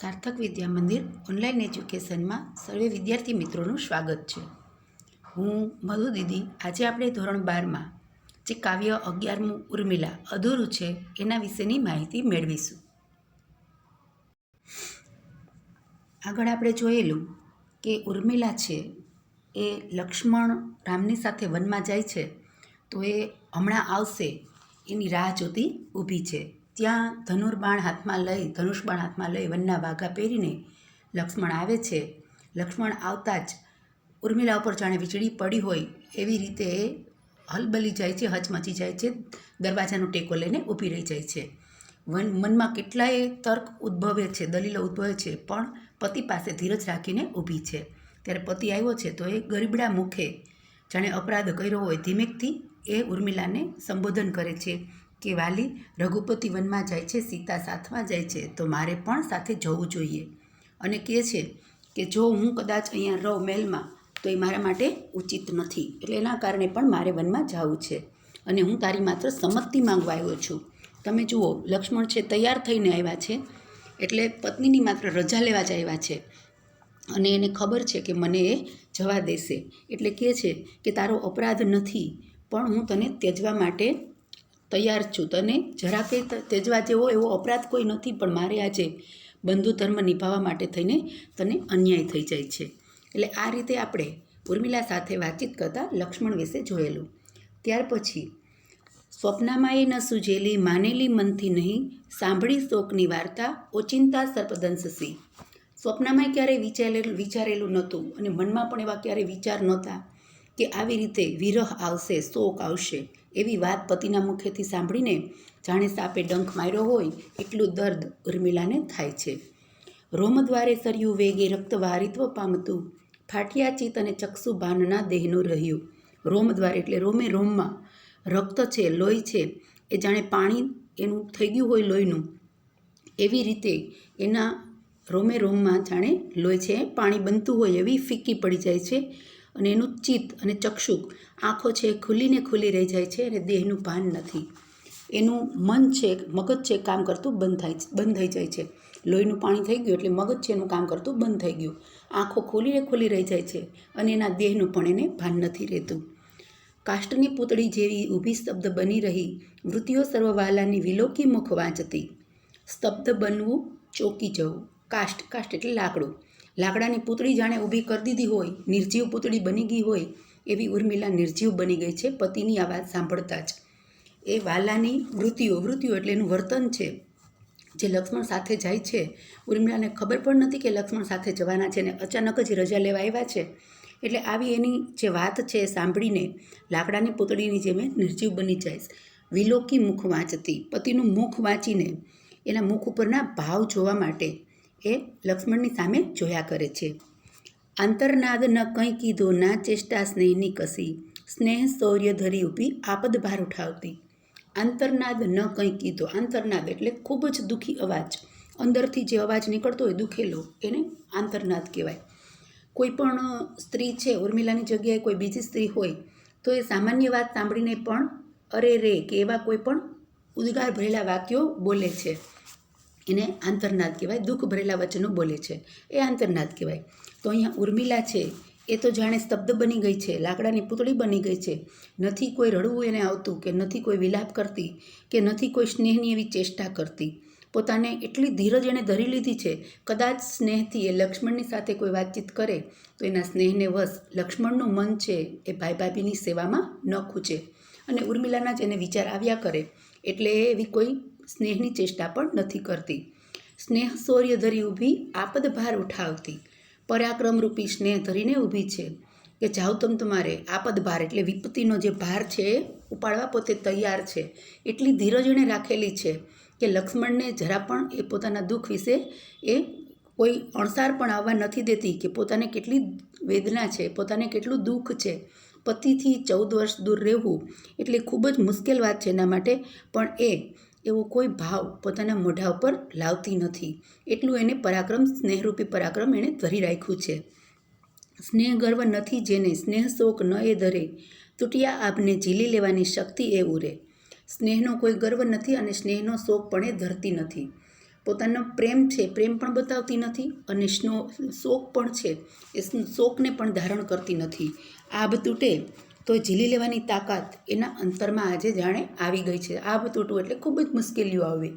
સાર્થક વિદ્યા મંદિર ઓનલાઈન એજ્યુકેશનમાં સર્વે વિદ્યાર્થી મિત્રોનું સ્વાગત છે. હું મધુ દીદી. આજે આપણે ધોરણ 12માં જે કાવ્ય 11મું ઉર્મિલા અધૂરું છે એના વિશેની માહિતી મેળવીશું. આગળ આપણે જોયેલું કે ઉર્મિલા છે એ લક્ષ્મણ રામની સાથે વનમાં જાય છે તો એ હમણાં આવશે એની રાહ જોતી ઊભી છે. ત્યાં ધનુષબાણ હાથમાં લઈ વનના વાઘા પહેરીને લક્ષ્મણ આવે છે. લક્ષ્મણ આવતા જ ઉર્મિલા ઉપર જાણે વીજળી પડી હોય એવી રીતે એ હલબલી જાય છે, હચમચી જાય છે, દરવાજાનો ટેકો લઈને ઊભી રહી જાય છે. મનમાં કેટલાય તર્ક ઉદ્ભવે છે, દલીલો ઉદ્ભવે છે, પણ પતિ પાસે ધીરજ રાખીને ઊભી છે. ત્યારે પતિ આવ્યો છે તો એ ગરીબડા મુખે જાણે અપરાધ કર્યો હોય ધીમેકથી એ ઉર્મિલાને સંબોધન કરે છે કે વાલી, રઘુપતિ વનમાં જાય છે, સીતા સાથમાં જાય છે, તો મારે પણ સાથે જવું જોઈએ. અને કહે છે કે જો હું કદાચ અહીંયા રહું મહેલમાં તો એ મારા માટે ઉચિત નથી, એટલે એના કારણે પણ મારે વનમાં જવું છે અને હું તારી માત્ર સંમતિ માંગવા આવ્યો છું. તમે જુઓ, લક્ષ્મણ છે તૈયાર થઈને આવ્યા છે, એટલે પત્નીની માત્ર રજા લેવા જ આવ્યા છે અને એને ખબર છે કે મને એ જવા દેશે. એટલે કહે છે કે તારો અપરાધ નથી, પણ હું તને ત્યજવા માટે તૈયાર છું. તને જરા કંઈ ત્યજવા જેવો એવો અપરાધ કોઈ નથી, પણ મારે આજે બંધુ ધર્મ નિભાવવા માટે થઈને તને અન્યાય થઈ જાય છે. એટલે આ રીતે આપણે ઉર્મિલા સાથે વાતચીત કરતાં લક્ષ્મણ વિશે જોયેલું. ત્યાર પછી સ્વપ્નમાં એ ન સૂજેલી માનેલી મનથી નહીં, સાંભળી શોકની વાર્તા ઓચિંતા સર્પદંશસી. સ્વપ્નમાં ક્યારેય વિચારેલું નહોતું અને મનમાં પણ એવા ક્યારેય વિચાર નહોતા કે આવી રીતે વિરહ આવશે, શોક આવશે. એવી વાત પતિના મુખેથી સાંભળીને જાણે સાપે ડંખ માર્યો હોય એટલું દર્દ ઉર્મિલાને થાય છે. રોમદ્વારે સરયું વેગે રક્તવારિત્વ પામતું, ફાટ્યા ચિત્ત અને ચક્ષુ ભાનના દેહનું રહ્યું. રોમદ્વારે એટલે રોમે રોમમાં રક્ત છે, લોહી છે, એ જાણે પાણી એનું થઈ ગયું હોય લોહીનું, એવી રીતે એના રોમે રોમમાં જાણે લોહી છે પાણી બનતું હોય એવી ફીકી પડી જાય છે. અને એનું ચિત્ત અને ચક્ષુક આંખો છે ખુલ્લીને ખુલ્લી રહી જાય છે અને દેહનું ભાન નથી. એનું મન છે, મગજ છે, કામ કરતું બંધ થઈ જાય છે. લોહીનું પાણી થઈ ગયું એટલે મગજ છે એનું કામ કરતું બંધ થઈ ગયું. આંખો ખોલીને ખુલ્લી રહી જાય છે અને એના દેહનું પણ એને ભાન નથી રહેતું. કાષ્ટની પૂતળી જેવી ઊભી સ્તબ્ધ બની રહી, વૃત્તિઓ સર્વવાલાની વિલોકી મુખ વાંચતી. સ્તબ્ધ બનવું, ચોકી જવું. કાષ્ટ એટલે લાકડું. લાકડાની પૂતળી જાણે ઊભી કરી દીધી હોય, નિર્જીવ પૂતળી બની ગઈ હોય એવી ઉર્મિલા નિર્જીવ બની ગઈ છે પતિની આ વાત સાંભળતા જ. એ વાલાની વૃત્તિઓ એટલે એનું વર્તન છે જે લક્ષ્મણ સાથે જાય છે. ઉર્મિલાને ખબર પણ નથી કે લક્ષ્મણ સાથે જવાના છે ને અચાનક જ રજા લેવા આવ્યા છે. એટલે આવી એની જે વાત છે એ સાંભળીને લાકડાની પૂતળીની જેમ નિર્જીવ બની જાય. વિલોકી મુખ વાંચતી. પતિનું મુખ વાંચીને એના મુખ ઉપરના ભાવ જોવા માટે એ લક્ષ્મણની સામે જોયા કરે છે. આંતરનાદ ન કંઈ કીધો, ના ચેષ્ટા સ્નેહની કસી, સ્નેહ શૌર્ય ધરી ઊભી આપદ ભાર ઉઠાવતી. આંતરનાદ ન કંઈ કીધો. આંતરનાદ એટલે ખૂબ જ દુઃખી અવાજ, અંદરથી જે અવાજ નીકળતો હોય દુઃખેલો, એને આંતરનાદ કહેવાય. કોઈ પણ સ્ત્રી છે, ઉર્મિલાની જગ્યાએ કોઈ બીજી સ્ત્રી હોય તો એ સામાન્ય વાત સાંભળીને પણ અરે રે કે એવા કોઈ પણ ઉદ્ગાર ભરેલા વાક્યો બોલે છે, એને આંતરનાદ કહેવાય. દુઃખ ભરેલા વચનો બોલે છે, એ આંતરનાદ કહેવાય. તો અહીંયા ઉર્મિલા છે એ તો જાણે સ્તબ્ધ બની ગઈ છે, લાકડાની પૂતળી બની ગઈ છે. નથી કોઈ રડવું એને આવતું, કે નથી કોઈ વિલાપ કરતી, કે નથી કોઈ સ્નેહની એવી ચેષ્ટા કરતી. પોતાને એટલી ધીરજ એણે ધરી લીધી છે, કદાચ સ્નેહથી એ લક્ષ્મણની સાથે કોઈ વાતચીત કરે તો એના સ્નેહને વશ લક્ષ્મણનું મન છે એ ભાઈ ભાભીની સેવામાં ન ખૂચે અને ઉર્મિલાના જ એને વિચાર આવ્યા કરે. એટલે એવી કોઈ સ્નેહની ચેષ્ટા પણ નથી કરતી. સ્નેહ શૌર્ય ધરી ઊભી આપદ ભાર ઉઠાવતી. પરાક્રમરૂપી સ્નેહ ધરીને ઊભી છે કે જાઓ તમારે આપદ ભાર એટલે વિપત્તિનો જે ભાર છે એ ઉપાડવા પોતે તૈયાર છે. એટલી ધીરજ એણે રાખેલી છે કે લક્ષ્મણને જરા પણ એ પોતાના દુઃખ વિશે એ કોઈ અણસાર પણ આવવા નથી દેતી કે પોતાને કેટલી વેદના છે, પોતાને કેટલું દુઃખ છે. પતિથી 14 વર્ષ દૂર રહેવું એટલે ખૂબ જ મુશ્કેલ વાત છે એના માટે, પણ એવો કોઈ ભાવ પોતાના મોઢા ઉપર લાવતી નથી. એટલું એને પરાક્રમ, સ્નેહરૂપી પરાક્રમ એણે ધરી રાખ્યું છે. સ્નેહ ગર્વ નથી જેને, સ્નેહ શોક ન એ ધરે, તૂટ્યા આભને ઝીલી લેવાની શક્તિ એ ઉરે. સ્નેહનો કોઈ ગર્વ નથી અને સ્નેહનો શોક પણ એ ધરતી નથી. પોતાનો પ્રેમ છે પ્રેમ પણ બતાવતી નથી, અને શોક પણ છે એ શોકને પણ ધારણ કરતી નથી. આભ તૂટે તો ઝીલી લેવાની તાકાત એના અંતરમાં આજે જાણે આવી ગઈ છે. આભ તૂટવું એટલે ખૂબ જ મુશ્કેલીઓ આવે,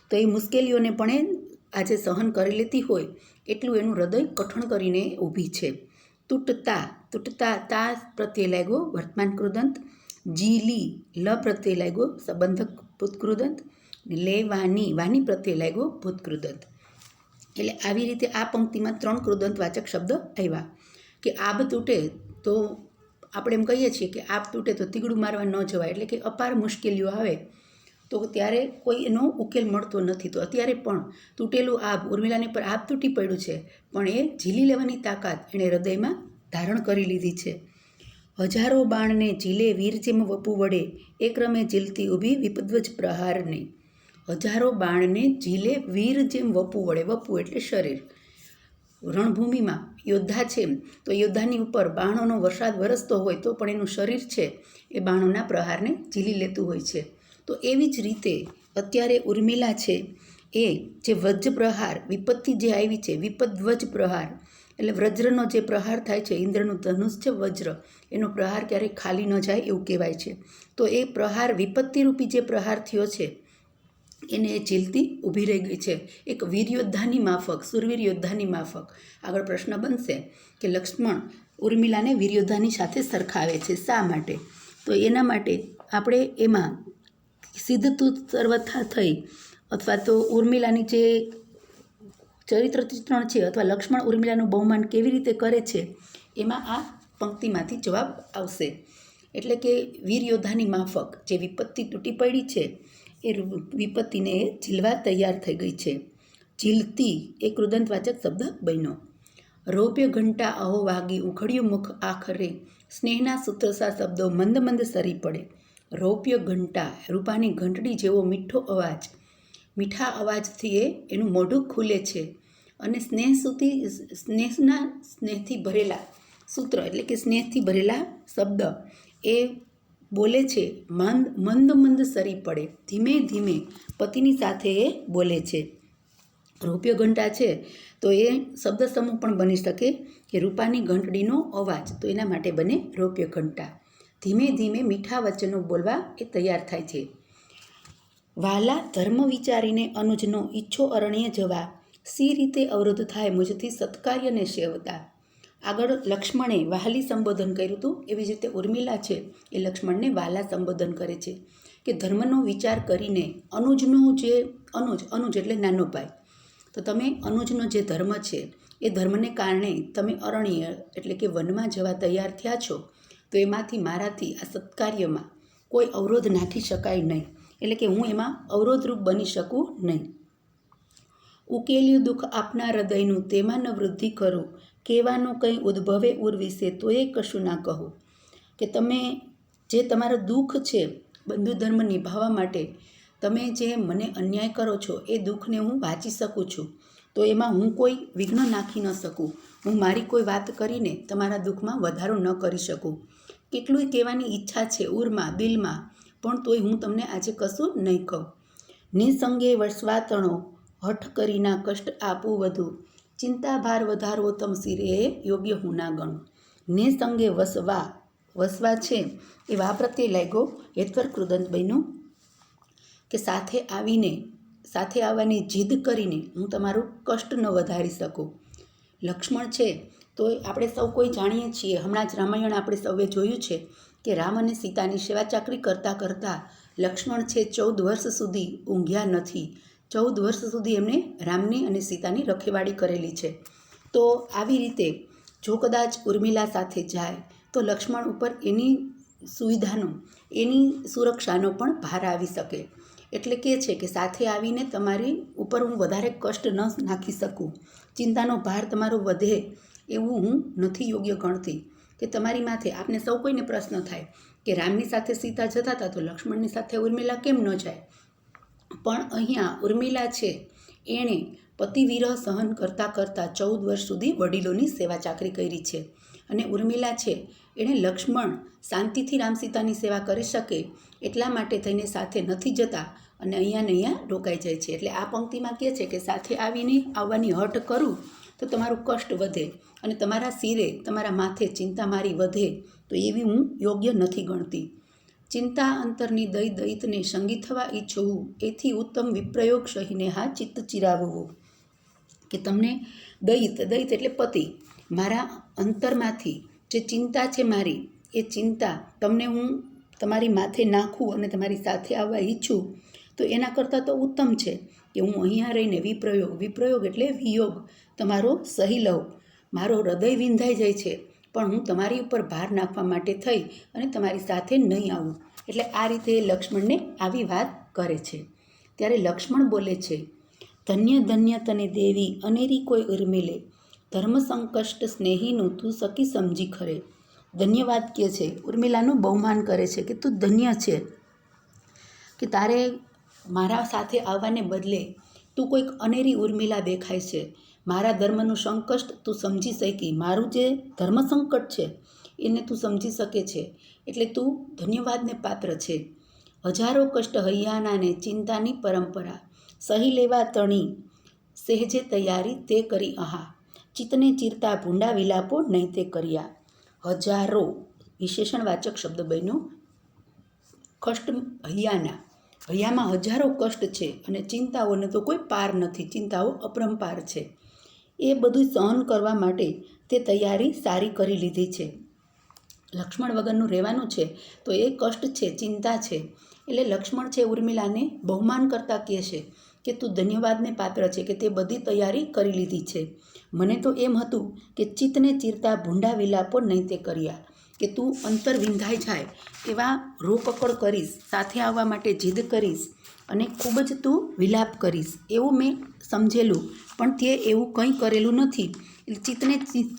તો એ મુશ્કેલીઓને પણ એ આજે સહન કરી લેતી હોય એટલું એનું હૃદય કઠણ કરીને ઊભી છે. તૂટતા તૂટતા તા પ્રત્યે લાગ્યો વર્તમાન કૃદંત, જીલી લ પ્રત્યે લાગ્યો સંબંધક ભૂતકૃદંત, લેવાની વાની પ્રત્યે લાગ્યો ભૂતકૃદંત. એટલે આવી રીતે આ પંક્તિમાં 3 કૃદંતવાચક શબ્દ આવ્યા. કે આભ તૂટે તો આપણે એમ કહીએ છીએ કે આભ તૂટે તો તીગડું મારવા ન જવાય, એટલે કે અપાર મુશ્કેલીઓ આવે તો ત્યારે કોઈ એનો ઉકેલ મળતો નથી. તો અત્યારે પણ તૂટેલું આભ, ઉર્મિલાને પર આભ તૂટી પડ્યું છે, પણ એ ઝીલી લેવાની તાકાત એણે હૃદયમાં ધારણ કરી લીધી છે. હજારો બાણને ઝીલે વીર જેમ વપુ વડે, એ ક્રમે ઝીલતી ઊભી વિપદ્વજ પ્રહારને. હજારો બાણને ઝીલે વીર જેમ વપુ વડે, વપુ એટલે શરીર. રણભૂમિમાં યોદ્ધા છે તો યોદ્ધાની ઉપર બાણોનો વરસાદ વરસતો હોય તો પણ એનું શરીર છે એ બાણોના પ્રહારને ઝીલી લેતું હોય છે. તો એવી જ રીતે અત્યારે ઉર્મિલા છે એ જે વજ્ર પ્રહાર, વિપત્તિ જે આવી છે, વિપદ્વજ પ્રહાર એટલે વજ્રનો જે પ્રહાર થાય છે, ઇન્દ્રનું ધનુષ છે વજ્ર, એનો પ્રહાર ક્યારેય ખાલી ન જાય એવું કહેવાય છે. તો એ પ્રહાર, વિપત્તિરૂપી જે પ્રહાર થયો છે એને એ ઝીલતી ઊભી રહી ગઈ છે, એક વીર યોદ્ધાની માફક, સુરવીર યોદ્ધાની માફક. આગળ પ્રશ્ન બનશે કે લક્ષ્મણ ઉર્મિલાને વીર યોદ્ધાની સાથે સરખાવે છે, શા માટે? તો એના માટે આપણે એમાં સિદ્ધતું સર્વથા થઈ અથવા તો ઉર્મિલાની જે ચરિત્ર ચિત્રણ છે અથવા લક્ષ્મણ ઉર્મિલાનું બહુમાન કેવી રીતે કરે છે એમાં આ પંક્તિમાંથી જવાબ આવશે. એટલે કે વીર યોદ્ધાની માફક જે વિપત્તિ તૂટી પડી છે એ વિપત્તિને ઝીલવા તૈયાર થઈ ગઈ છે. ઝીલતી એ કૃદંતવાચક શબ્દ બન્યો. રૌપ્ય ઘંટા અહો વાગી ઉખડ્યું મુખ આખરે, સ્નેહના સૂત્રસા શબ્દો મંદ મંદ સરી પડે. રૌપ્ય ઘંટા, રૂપાની ઘંટડી જેવો મીઠો અવાજ, મીઠા અવાજથી એનું મોઢું ખુલે છે, અને સ્નેહથી ભરેલા સૂત્ર એટલે કે સ્નેહથી ભરેલા શબ્દ એ બોલે છે. મંદ મંદ સરી પડે, ધીમે ધીમે પતિની સાથે એ બોલે છે. રૌપ્ય ઘંટા છે તો એ શબ્દ સમૂહ પણ બની શકે કે રૂપાની ઘંટડીનો અવાજ, તો એના માટે બને રૌપ્ય ઘંટા. ધીમે ધીમે મીઠા વચનો બોલવા એ તૈયાર થાય છે. વાલા ધર્મ વિચારીને અનુજનો ઈચ્છો અરણ્ય જવા, સી રીતે અવરોધ થાય મુજથી સત્કાર્યને સેવતા. આગળ લક્ષ્મણે વાલી સંબોધન કર્યું હતું, એવી જ રીતે ઉર્મિલા છે એ લક્ષ્મણને વાલા સંબોધન કરે છે કે ધર્મનો વિચાર કરીને અનુજનો જે અનુજ એટલે નાનો ભાઈ, તો તમે અનુજનો જે ધર્મ છે એ ધર્મને કારણે તમે અરણ્ય એટલે કે વનમાં જવા તૈયાર થયા છો, તો એમાંથી મારાથી આ સત્કાર્યમાં કોઈ અવરોધ નાખી શકાય નહીં, એટલે કે હું એમાં અવરોધરૂપ બની શકું નહીં. ઉકેલ્યું દુઃખ આપના હૃદયનું તેમાં ન વૃદ્ધિ કરું, કહેવાનું કંઈ ઉદ્ભવે ઉર વિશે તો એ કશું ના કહું. કે તમે જે તમારું દુઃખ છે બંધુ ધર્મ નિભાવવા માટે તમે જે મને અન્યાય કરો છો એ દુઃખને હું વાંચી શકું છું, તો એમાં હું કોઈ વિઘ્ન નાખી ન શકું, હું મારી કોઈ વાત કરીને તમારા દુઃખમાં વધારો ન કરી શકું. કેટલુંય કહેવાની ઈચ્છા છે ઉરમાં દિલમાં, પણ તોય હું તમને આજે કશું નહીં કહું. નિસંગે વસવાતણો હઠ કરીના કષ્ટ આપું વધુ, ચિંતા ભાર વધારવો તમ શિરે એ યોગ્ય હું ના ગણું. નિસંગે વસવા છે એ વા પ્રત્યે લાગ્યો હેતવર કૃદંત બન્યું કે સાથે આવવાની જીદ કરીને હું તમારું કષ્ટ ન વધારી શકું. લક્ષ્મણ છે તો આપણે સૌ કોઈ જાણીએ છીએ, હમણાં જ રામાયણ આપણે સૌએ જોયું છે કે રામ અને સીતાની સેવા ચાકરી કરતાં કરતાં લક્ષ્મણ છે 14 વર્ષ સુધી ઊંઘ્યા નથી. 14 વર્ષ સુધી એમણે રામની અને સીતાની રખેવાળી કરેલી છે. તો આવી રીતે જો કદાચ ઉર્મિલા સાથે જાય તો લક્ષ્મણ ઉપર એની સુવિધાનો, એની સુરક્ષાનો પણ ભાર આવી શકે. એટલે કે છે કે સાથે આવીને તમારી ઉપર હું વધારે કષ્ટ ન નાખી શકું, ચિંતાનો ભાર તમારો વધે એવું હું નથી યોગ્ય ગણતી. કે તમારી માથે આપને સૌ કોઈને પ્રશ્ન થાય કે રામની સાથે સીતા જતા હતા તો લક્ષ્મણની સાથે ઉર્મિલા કેમ ન જાય? પણ અહીંયા ઉર્મિલા છે એણે પતિ વિરહ સહન કરતાં કરતાં 14 વર્ષ સુધી વડીલોની સેવા ચાકરી કરી છે, અને ઉર્મિલા છે એણે લક્ષ્મણ શાંતિથી રામ સીતાની સેવા કરી શકે એટલા માટે થઈને સાથે નથી જતા, અને અહીંયા ને અહીંયા રોકાઈ જાય છે. એટલે આ પંક્તિમાં કહે છે કે સાથે આવવાની હઠ કરું તો તમારું કષ્ટ વધે અને તમારા શિરે તમારા માથે ચિંતા મારી વધે, તો એવી હું યોગ્ય નથી ગણતી. ચિંતા અંતરની દૈતને સંગી થવા ઈચ્છવું, એથી ઉત્તમ વિપ્રયોગ સહીને હા ચિત્ત ચિરાવવું. કે તમને દૈત એટલે પતિ, મારા અંતરમાંથી જે ચિંતા છે મારી, એ ચિંતા તમને હું તમારી માથે નાખું અને તમારી સાથે આવવા ઈચ્છું, તો એના કરતાં તો ઉત્તમ છે કે હું અહીંયા રહીને વિપ્રયોગ એટલે વિયોગ તમારો સહી લઉં. મારો હૃદય વિંધાઈ જાય છે, પણ હું તમારી ઉપર ભાર નાખવા માટે થઈ અને તમારી સાથે નહીં આવું. એટલે આ રીતે લક્ષ્મણને આવી વાત કરે છે. ત્યારે લક્ષ્મણ બોલે છે, ધન્ય ધન્ય તને દેવી અનેરી કોઈ ઉર્મિલે, ધર્મ સંકષ્ટ સ્નેહીનું તું સખી સમજી ખરે. ધન્યવાદ કહે છે, ઉર્મિલાનું બહુમાન કરે છે કે તું ધન્ય છે કે તારે મારા સાથે આવવાને બદલે તું કોઈક અનેરી ઉર્મિલા દેખાય છે. મારા ધર્મનું સંકષ્ટ તું સમજી શકી, મારું જે ધર્મ સંકટ છે એને તું સમજી શકે છે, એટલે તું ધન્યવાદને પાત્ર છે. હજારો કષ્ટ હૈયાનાને ચિંતાની પરંપરા, સહી લેવા તણી સહેજે તૈયારી તે કરી આહા, ચિત્તને ચીરતા ભૂંડા વિલાપો નહીં તે કર્યા. હજારો વિશેષણવાચક શબ્દ બન્યો. કષ્ટ હૈયામાં હજારો કષ્ટ છે અને ચિંતાઓને તો કોઈ પાર નથી, ચિંતાઓ અપરંપાર છે. એ બધું સહન કરવા માટે તે તૈયારી સારી કરી લીધી છે. લક્ષ્મણ વગરનું રહેવાનું છે તો એ કષ્ટ છે, ચિંતા છે. એટલે લક્ષ્મણ છે ઉર્મિલાને બહુમાન કરતાં કહે છે કે તું ધન્યવાદને પાત્ર છે કે તે બધી તૈયારી કરી લીધી છે. મને તો એમ હતું કે ચિત્તને ચીરતા ભૂંડા વિલાપો નહીં તે કર્યા, કે તું અંતર વિંધાઈ જાય એવા રોકકડ કરીશ, સાથે આવવા માટે જીદ કરીશ અને ખૂબ જ તું વિલાપ કરીશ એવું મેં સમજેલું, પણ તે એવું કંઈ કરેલું નથી. ચિત્તને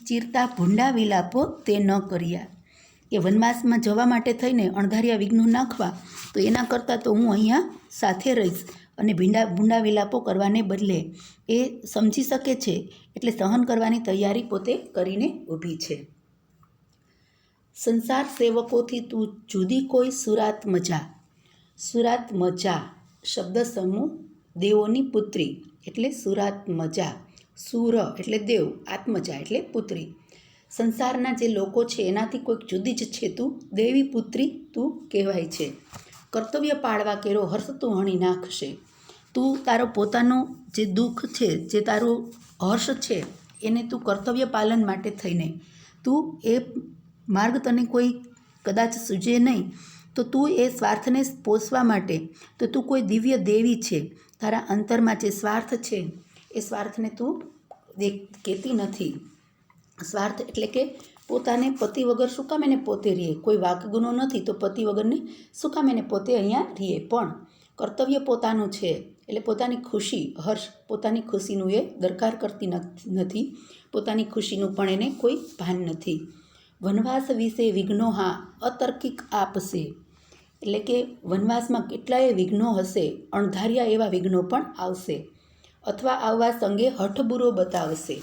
ચીરતા ભૂંડા વિલાપો તે ન કર્યા. કે વનવાસમાં જવા માટે થઈને અણધાર્યા વિઘ્નો નાખવા, તો એના કરતાં તો હું અહીંયા સાથે રહીશ અને ભૂંડા વિલાપો કરવાને બદલે એ સમજી શકે છે, એટલે સહન કરવાની તૈયારી પોતે કરીને ઊભી છે. સંસાર સેવકોથી તું જુદી કોઈ સુરાત મજા શબ્દ સમૂહ દેવોની પુત્રી એટલે સુરાત મજા. સુર એટલે દેવ, આત્મજા એટલે પુત્રી. સંસારના જે લોકો છે એનાથી કોઈક જુદી જ છે તું, દેવી પુત્રી તું કહેવાય છે. કર્તવ્ય પાળવા કેરો હર્ષ તું હણી નાખશે. તું તારો પોતાનો જે દુઃખ છે, જે તારું હર્ષ છે, એને તું કર્તવ્ય પાલન માટે થઈને તું એ માર્ગ તને કોઈ કદાચ સૂજે નહીં, તો તું એ સ્વાર્થને પોષવા માટે તો તું કોઈ દિવ્ય દેવી છે. તારા અંતરમાં જે સ્વાર્થ છે એ સ્વાર્થને તું કહેતી નથી. સ્વાર્થ એટલે કે પોતાને પતિ વગર શું કામ એને પોતે રહીએ, કોઈ વાકગુનો નથી તો પતિ વગરને શું કામ એને પોતે અહીંયા રહીએ, પણ કર્તવ્ય પોતાનું છે એટલે પોતાની ખુશી, હર્ષ, પોતાની ખુશીનું એ દરકાર કરતી નથી, પોતાની ખુશીનું પણ એને કોઈ ભાન નથી. વનવાસ વિશે વિઘ્નો હા અતર્કિક આપશે, એટલે કે વનવાસમાં કેટલાય વિઘ્નો હશે, અણધાર્યા એવા વિઘ્નો પણ આવશે અથવા આવવા સંગે હઠબુરો બતાવશે.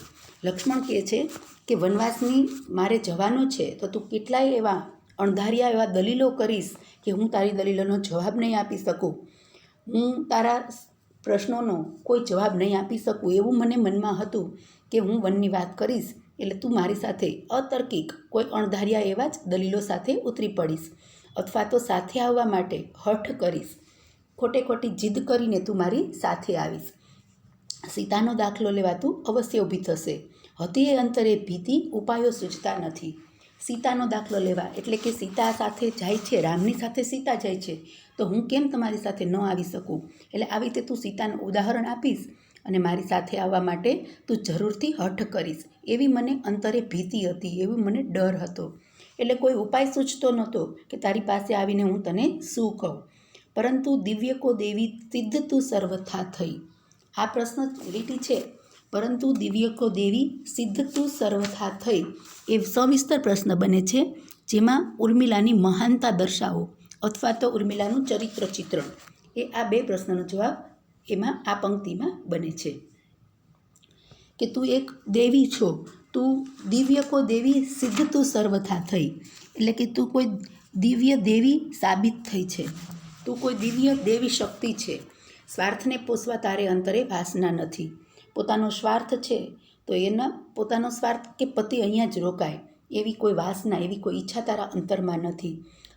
લક્ષ્મણ કહે છે કે વનવાસની મારે જવાનું છે તો તું કેટલાય એવા અણધાર્યા એવા દલીલો કરીશ કે હું તારી દલીલોનો જવાબ નહીં આપી શકું, હું તારા પ્રશ્નોનો કોઈ જવાબ નહીં આપી શકું, એવું મને મનમાં હતું કે હું વનની વાત કરીશ એટલે તું મારી સાથે અતર્કિક કોઈ અણધાર્યા એવા જ દલીલો સાથે ઉતરી પડીશ, અથવા તો સાથે આવવા માટે હઠ કરીશ, ખોટી જીદ કરીને તું મારી સાથે આવીશ. સીતાનો દાખલો લેવા તું અવશ્ય ઊભી થશે. હતી એ અંતરે ભીતિ, ઉપાયો સૂચતા નથી. સીતાનો દાખલો લેવા એટલે કે સીતા સાથે જાય છે, રામની સાથે સીતા જાય છે, તો હું કેમ તમારી સાથે ન આવી શકું? એટલે આવી રીતે તું સીતાનું ઉદાહરણ આપીશ અને મારી સાથે આવવા માટે તું જરૂરથી હઠ કરીશ, એવી મને અંતરે ભીતિ હતી, એવી મને ડર હતો. એટલે કોઈ ઉપાય સૂચતો નહોતો કે તારી પાસે આવીને હું તને શું કહું. પરંતુ દિવ્ય કો દેવી સિદ્ધ તું સર્વથા થઈ. આ પ્રશ્ન લીટી છે, પરંતુ દિવ્ય કો દેવી સિદ્ધ તું સર્વથા થઈ, એ સવિસ્તર પ્રશ્ન બને છે, જેમાં ઉર્મિલાની મહાનતા દર્શાવો અથવા તો ઉર્મિલાનું ચરિત્ર ચિત્રણ, એ આ બે પ્રશ્નનો જવાબ એમાં આ પંક્તિમાં બને છે. કે તું એક દેવી છો, તું દિવ્ય કો દેવી સિદ્ધ તું સર્વથા થઈ, એટલે કે તું કોઈ દિવ્ય દેવી સાબિત થઈ છે. તું કોઈ દિવ્ય દેવી શક્તિ છે. સ્વાર્થને પોષવા તારે અંતરે વાસના નથી. પોતાનો સ્વાર્થ છે તો એના પોતાનો સ્વાર્થ કે પતિ અહીંયા જ રોકાય એવી કોઈ વાસના, એવી કોઈ ઈચ્છા તારા અંતરમાં નથી.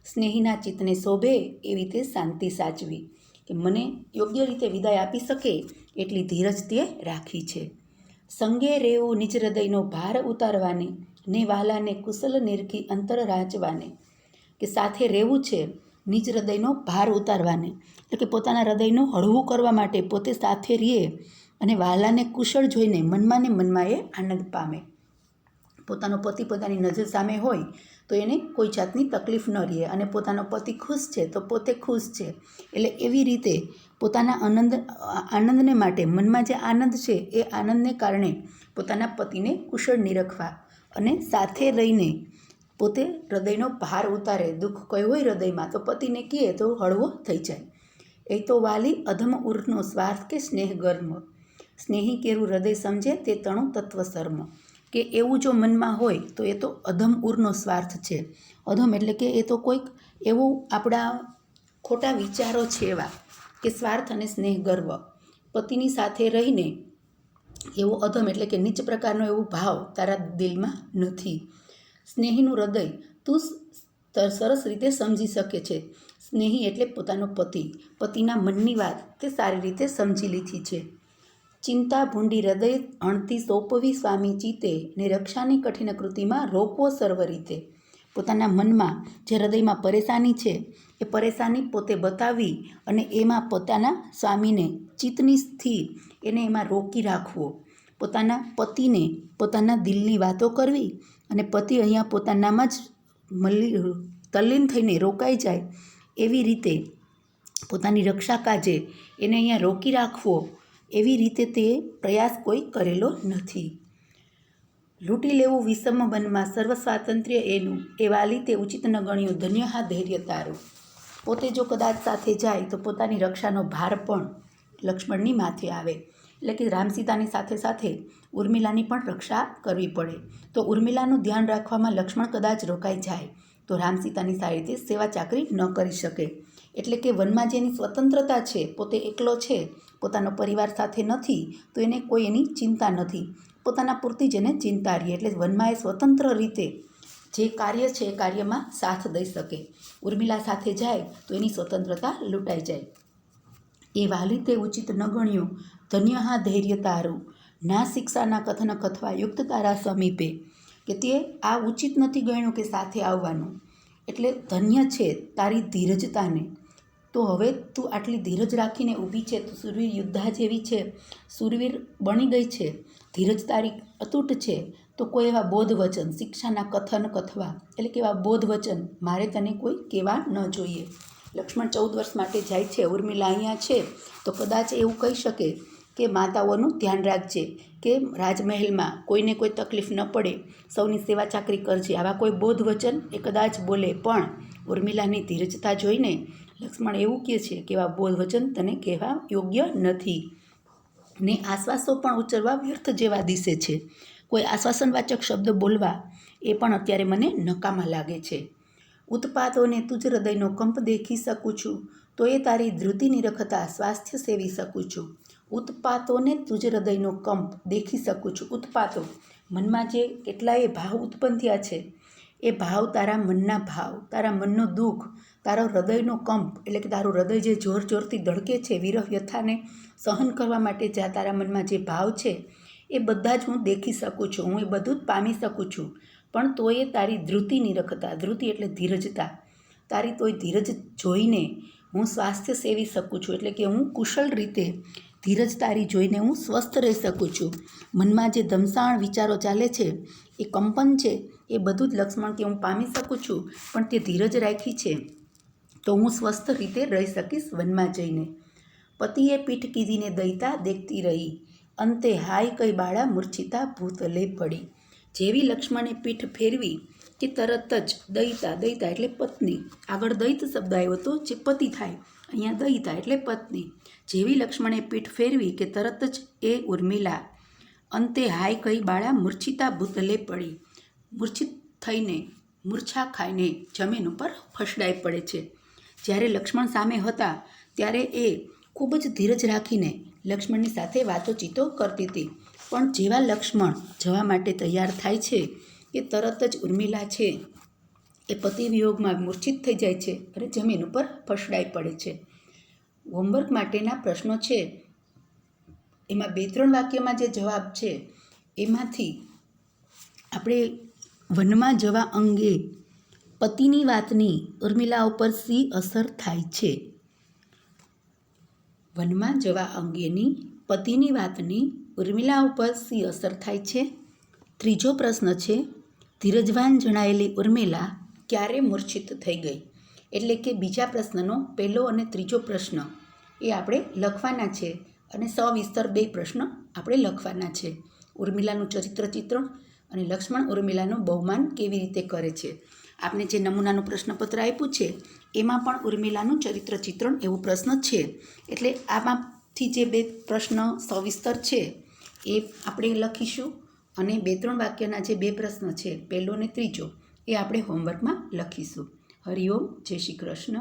સ્નેહીના ચિત્તને શોભે એવી તે શાંતિ સાચવી, કે મને યોગ્ય રીતે વિદાય આપી શકે એટલી ધીરજ તે રાખી છે. સંગે રેવું નિજ હૃદયનો ભાર ઉતારવાને, ને વાલાને કુશલ નિરખી અંતર રાંચવાને. કે સાથે રહેવું છે નિજ હૃદયનો ભાર ઉતારવાને, એટલે કે પોતાના હૃદયનું હળવું કરવા માટે પોતે સાથે રહીએ અને વાલાને કુશળ જોઈને મનમાં ને મનમાં એ આનંદ પામે. પોતાનો પતિ પોતાની નજર સામે હોય તો એને કોઈ જાતની તકલીફ ન રહે, અને પોતાનો પતિ ખુશ છે તો પોતે ખુશ છે. એટલે એવી રીતે પોતાના આનંદને માટે મનમાં જે આનંદ છે એ આનંદને કારણે પોતાના પતિને કુશળ નિરખવા અને સાથે રહીને પોતે હૃદયનો ભાર ઉતારે. દુઃખ કોઈ હોય હૃદયમાં તો પતિને કહે તો હળવો થઈ જાય. એ તો વાલી અધમ ઉર્નો સ્વાર્થ કે સ્નેહ ગર્મ, સ્નેહી કેરું હૃદય સમજે તે તણું તત્વ સર્મ. કે એવું જો મનમાં હોય તો એ તો અધમ ઉરનો સ્વાર્થ છે. અધમ એટલે કે એ તો કોઈક એવું આપણા ખોટા વિચારો છે એવા, કે સ્વાર્થ અને સ્નેહ ગર્વ પતિની સાથે રહીને એવો અધમ એટલે કે નીચ પ્રકારનો એવો ભાવ તારા દિલમાં નથી. સ્નેહીનું હૃદય તું સરસ રીતે સમજી શકે છે. સ્નેહી એટલે પોતાનો પતિ, પતિના મનની વાત તે સારી રીતે સમજી લીધી છે. ચિંતા ભૂંડી હૃદય અણતી સોંપવી સ્વામી ચિત્તે, ને રક્ષાની કઠિન કૃતિમાં રોકવો સર્વ રીતે. પોતાના મનમાં જે હૃદયમાં પરેશાની છે એ પરેશાની પોતે બતાવી અને એમાં પોતાના સ્વામીને ચિત્તની સ્થિર એને એમાં રોકી રાખવો. પોતાના પતિને પોતાના દિલની વાતો કરવી અને પતિ અહીંયા પોતાનામાં જ તલ્લીન થઈને રોકાઈ જાય એવી રીતે પોતાની રક્ષા કાજે એને અહીંયા રોકી રાખવો, એવી રીતે તે પ્રયાસ કોઈ કરેલો નથી. લૂંટી લેવું વિષમ વનમાં સર્વ સ્વાતંત્ર્ય એનું, એ વાલી તે ઉચિત ન ગણ્યું ધન્ય હા ધૈર્ય તારું. પોતે જો કદાચ સાથે જાય તો પોતાની રક્ષાનો ભાર પણ લક્ષ્મણની માથે આવે. એટલે કે રામ સીતાની સાથે સાથે ઉર્મિલાની પણ રક્ષા કરવી પડે. તો ઉર્મિલાનું ધ્યાન રાખવામાં લક્ષ્મણ કદાચ રોકાઈ જાય તો રામ સીતાની સારી રીતે સેવા ચાકરી ન કરી શકે. એટલે કે વનમાં જેની સ્વતંત્રતા છે, પોતે એકલો છે, પોતાનો પરિવાર સાથે નથી, તો એને કોઈ એની ચિંતા નથી. પોતાના પૂરતી જ એને ચિંતા રહે. એટલે વનમાં એ સ્વતંત્ર રીતે જે કાર્ય છે એ કાર્યમાં સાથ દઈ શકે. ઉર્મિલા સાથે જાય તો એની સ્વતંત્રતા લૂંટાઈ જાય. એ વાલી તે ઉચિત ન ગણ્યું ધન્ય હા ધૈર્ય તારું, ના શિક્ષાના કથન કથવા યુક્ત તારા સમીપે. કે તે આ ઉચિત નથી ગણ્યું કે સાથે આવવાનું. એટલે ધન્ય છે તારી ધીરજતાને. તો હવે તું આટલી ધીરજ રાખીને ઊભી છે, તું શૂરવીર યોદ્ધા જેવી છે, શૂરવીર બની ગઈ છે, ધીરજ તારી અતૂટ છે, તો કોઈ એવા બોધ વચન, શિક્ષાના કથન કથવા એટલે કે એવા બોધ વચન મારે તને કોઈ કહેવા ન જોઈએ. લક્ષ્મણ 14 વર્ષ માટે જાય છે, ઉર્મિલા અહીંયા છે, તો કદાચ એવું કહી શકે કે માતાઓનું ધ્યાન રાખજે, કે રાજમહેલમાં કોઈને કોઈ તકલીફ ન પડે, સૌની સેવા ચાકરી કરજે, આવા કોઈ બોધ વચન એ કદાચ બોલે. પણ ઉર્મિલાની ધીરજતા જોઈને લક્ષ્મણ એવું કહે છે કે એવા બોધ વચન તને કહેવા યોગ્ય નથી, ને આશ્વાસો પણ ઉચ્ચરવા વ્યર્થ જેવા દિશે છે. કોઈ આશ્વાસનવાચક શબ્દ બોલવા એ પણ અત્યારે મને નકામા લાગે છે. ઉત્પાતોને તુજ હૃદયનો કંપ દેખી શકું છું, તો એ તારી ધૃતિ નિરખતા સ્વાસ્થ્ય સેવી શકું છું. ઉત્પાતોને તુજ હૃદયનો કંપ દેખી શકું છું. ઉત્પાતો મનમાં જે કેટલાય ભાવ ઉત્પન્ન થયા છે, એ ભાવ તારા મનના ભાવ, તારા મનનો દુઃખ, તારો હૃદયનો કંપ એટલે કે તારું હૃદય જે જોર જોરથી ધડકે છે, વિરહ વ્યથાને સહન કરવા માટે જ્યાં તારા મનમાં જે ભાવ છે એ બધા જ હું દેખી શકું છું, હું એ બધું જ પામી શકું છું. પણ તોય તારી ધૃતિ નિરખતા, ધૃતિ એટલે ધીરજતા, તારી તોય ધીરજ જોઈને હું સ્વાસ્થ્ય સેવી શકું છું. એટલે કે હું કુશળ રીતે ધીરજ તારી જોઈને હું સ્વસ્થ રહી શકું છું. મનમાં જે ધમસાણ વિચારો ચાલે છે, એ કંપન છે, એ બધું જ લક્ષ્મણ કે હું પામી શકું છું, પણ તે ધીરજ રાખી છે તો હું સ્વસ્થ રીતે રહી શકીશ વનમાં જઈને. પતિએ પીઠ કીધીને દઈતા દેખતી રહી, અંતે હાય કઈ બાળા મૂર્છિતા ભૂતલે પડી. જેવી લક્ષ્મણે પીઠ ફેરવી કે તરત જ દઈતા, દઈતા એટલે પત્ની, આગળ દૈત શબ્દ આવ્યો તો જે પતિ થાય, અહીંયા દઈતા એટલે પત્ની. જેવી લક્ષ્મણે પીઠ ફેરવી કે તરત જ એ ઉર્મિલા અંતે હાય કઈ બાળા મૂર્છિતા ભૂતલે પડી, મૂર્છિત થઈને, મૂર્છા ખાઈને જમીન ઉપર ફસડાઈ પડે છે. જ્યારે લક્ષ્મણ સામે હતા ત્યારે એ ખૂબ જ ધીરજ રાખીને લક્ષ્મણની સાથે વાતોચીતો કરતી હતી. પણ જેવા લક્ષ્મણ જવા માટે તૈયાર થાય છે કે તરત જ ઉર્મિલા છે એ પતિ વિયોગમાં મૂર્છિત થઈ જાય છે અને જમીન ઉપર ફસડાઈ પડે છે. હોમવર્ક માટેના પ્રશ્નો છે એમાં 2-3 વાક્યમાં જે જવાબ છે એમાંથી આપણે વનમાં જવા અંગે પતિની વાતની ઉર્મિલા ઉપર શી અસર થાય છે? વનમાં જવા અંગેની પતિની વાતની ઉર્મિલા ઉપર શી અસર થાય છે? ત્રીજો પ્રશ્ન છે, ધીરજવાન જણાયેલી ઉર્મિલા ક્યારે મૂર્છિત થઈ ગઈ? એટલે કે બીજા પ્રશ્નનો પહેલો અને ત્રીજો પ્રશ્ન એ આપણે લખવાના છે અને સવિસ્તર 2 પ્રશ્ન આપણે લખવાના છે. ઉર્મિલાનું ચરિત્ર ચિત્રણ અને લક્ષ્મણ ઉર્મિલાનું બહુમાન કેવી રીતે કરે છે. આપણે જે નમૂનાનું પ્રશ્નપત્ર આપ્યું છે એમાં પણ ઉર્મિલાનું ચરિત્ર ચિત્રણ એવો પ્રશ્ન છે. એટલે આમાંથી જે 2 પ્રશ્ન સવિસ્તર છે એ આપણે લખીશું અને 2-3 વાક્યના જે 2 પ્રશ્ન છે પહેલો અને ત્રીજો એ આપણે હોમવર્કમાં લખીશું. હરિઓમ, જય શ્રી કૃષ્ણ.